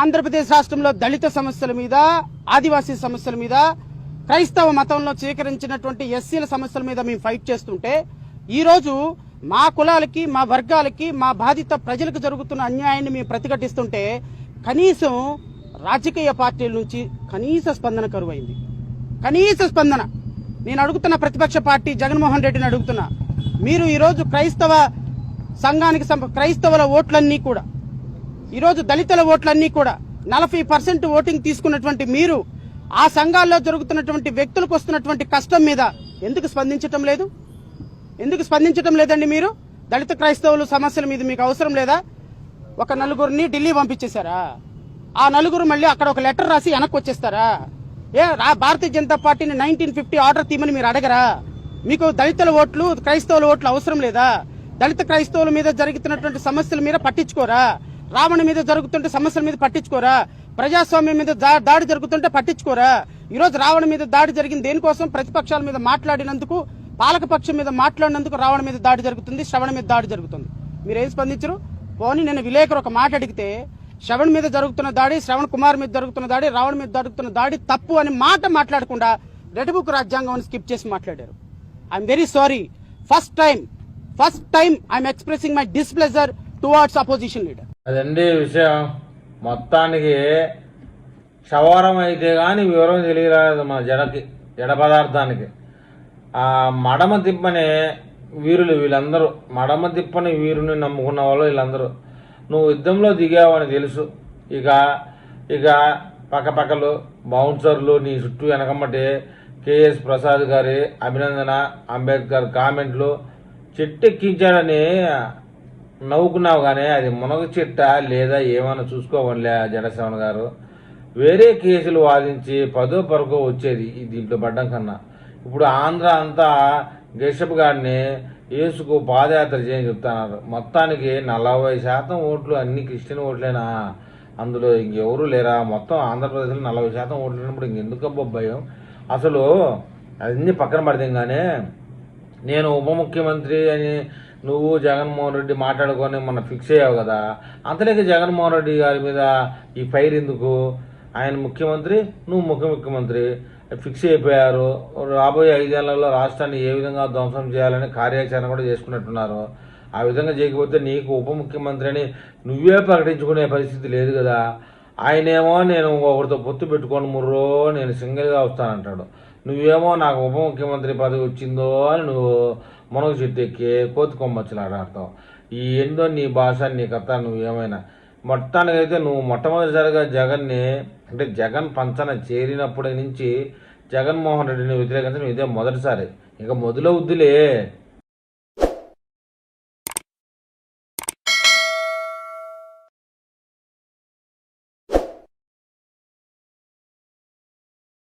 ఆంధ్రప్రదేశ్ రాష్ట్రంలో దళిత సమస్యల మీద, ఆదివాసీ సమస్యల మీద, క్రైస్తవ మతంలో స్వీకరించినటువంటి ఎస్సీల సమస్యల మీద మేము ఫైట్ చేస్తుంటే ఈరోజు మా కులాలకి, మా వర్గాలకి, మా బాధిత ప్రజలకు జరుగుతున్న అన్యాయాన్ని మేము ప్రతిఘటిస్తుంటే కనీసం రాజకీయ పార్టీల నుంచి కనీస స్పందన కరువైంది. కనీస స్పందన. నేను అడుగుతున్న ప్రతిపక్ష పార్టీ జగన్మోహన్ రెడ్డిని అడుగుతున్నా, మీరు ఈరోజు క్రైస్తవ సంఘానికి క్రైస్తవుల ఓట్లన్నీ కూడా, ఈరోజు దళితుల ఓట్లన్నీ కూడా 40% ఓటింగ్ తీసుకున్నటువంటి మీరు ఆ సంఘాల్లో జరుగుతున్నటువంటి వ్యక్తులకు వస్తున్నటువంటి కష్టం మీద ఎందుకు స్పందించటం లేదు? ఎందుకు స్పందించటం లేదండి? మీరు దళిత క్రైస్తవుల సమస్యల మీద మీకు అవసరం లేదా? ఒక నలుగురిని ఢిల్లీ పంపించేశారా? ఆ నలుగురు మళ్ళీ అక్కడ ఒక లెటర్ రాసి వెనక్కి వచ్చేస్తారా? భారతీయ జనతా పార్టీని 1950 ఆర్డర్ తీయమని మీరు అడగరా? మీకు దళితుల ఓట్లు, క్రైస్తవుల ఓట్లు అవసరం లేదా? దళిత క్రైస్తవుల మీద జరుగుతున్నటువంటి సమస్యల మీద పట్టించుకోరా? రావణ మీద జరుగుతుంటే సమస్యల మీద పట్టించుకోరా? ప్రజాస్వామ్యం మీద దాడి జరుగుతుంటే పట్టించుకోరా? ఈరోజు రావణ మీద దాడి జరిగింది దేనికోసం? ప్రతిపక్షాల మీద మాట్లాడినందుకు, పాలకపక్షం మీద మాట్లాడినందుకు రావణ మీద దాడి జరుగుతుంది, శ్రవణ మీద దాడి జరుగుతుంది. మీరేం స్పందించరు? పోనీ నేను విలేకరు ఒక మాట అడిగితే శ్రవణ్ మీద జరుగుతున్న దాడి, శ్రవణ్ కుమార్ మీద జరుగుతున్న దాడి, రావణ మీద జరుగుతున్న దాడి తప్పు అని మాట మాట్లాడకుండా రెడ్ బుక్ రాజ్యాంగం స్కిప్ చేసి మాట్లాడారు. I'm very sorry. First time I'm expressing my displeasure towards opposition leader. అదండి విషయం. మొత్తానికి క్షవరం అయితే కానీ వివరం తెలియరాదు మన జడ పదార్థానికి. ఆ మడమ తిప్పని వీరులు వీళ్ళందరూ, మడమ తిప్పని వీరుని నమ్ముకున్న వాళ్ళు వీళ్ళందరూ. నువ్వు యుద్ధంలో దిగావని తెలుసు. ఇక పక్కపక్కలు బౌన్సర్లు నీ చుట్టూ వెనకమ్మటి కేఎస్ ప్రసాద్ గారి అభినందన, అంబేద్కర్ కామెంట్లు, చెట్టెక్కించాడని నవ్వుకున్నావు కానీ అది మునగ చెట్ట లేదా ఏమైనా చూసుకోవనిలే జడశ్రవణ్ గారు. వేరే కేసులు వాదించి 10వ పరకో వచ్చేది ఈ దీంట్లో పడ్డం కన్నా. ఇప్పుడు ఆంధ్ర అంతా గెషప్ గారిని యేసుకు పాదయాత్ర చేయని చెప్తున్నారు. మొత్తానికి 40% ఓట్లు అన్ని క్రిస్టియన్ ఓట్లేనా? అందులో ఇంకెవరూ లేరా? మొత్తం ఆంధ్రప్రదేశ్లో 40% ఓట్లు లేనప్పుడు ఇంకెందుకు భయం? అసలు అన్నీ పక్కన పడదేగానే నేను ఉప ముఖ్యమంత్రి అని నువ్వు జగన్మోహన్ రెడ్డి మాట్లాడుకొని మొన్న ఫిక్స్ అయ్యావు కదా, అంతలేక జగన్మోహన్ రెడ్డి గారి మీద ఈ ఫైర్ ఎందుకు? ఆయన ముఖ్యమంత్రి, నువ్వు ముఖ్యమంత్రి ఫిక్స్ అయిపోయారు. రాబోయే 5 ఏళ్లలో రాష్ట్రాన్ని ఏ విధంగా ధ్వంసం చేయాలని కార్యాచరణ కూడా చేసుకున్నట్టున్నారు. ఆ విధంగా చేయకపోతే నీకు ఉప ముఖ్యమంత్రి అని నువ్వే ప్రకటించుకునే పరిస్థితి లేదు కదా. ఆయనేమో నేను ఒకరితో పొత్తు పెట్టుకొని ముర్రో నేను సింగిల్గా వస్తానంటాడు. నువ్వేమో నాకు ఉప ముఖ్యమంత్రి పదవి వచ్చిందో అని నువ్వు మునగ చెట్టు ఎక్కి కోతి కొమ్మచ్చులు ఆడతావు. ఈ ఏందో నీ భాష, నీ కథ, నువ్వేమైనా. మొత్తానికైతే నువ్వు మొట్టమొదటిసారిగా జగన్ని, అంటే జగన్ పంచన చేరినప్పటి నుంచి జగన్మోహన్ రెడ్డిని వ్యతిరేకించడం ఇదే మొదటిసారి. ఇక మొదలవుద్దులే.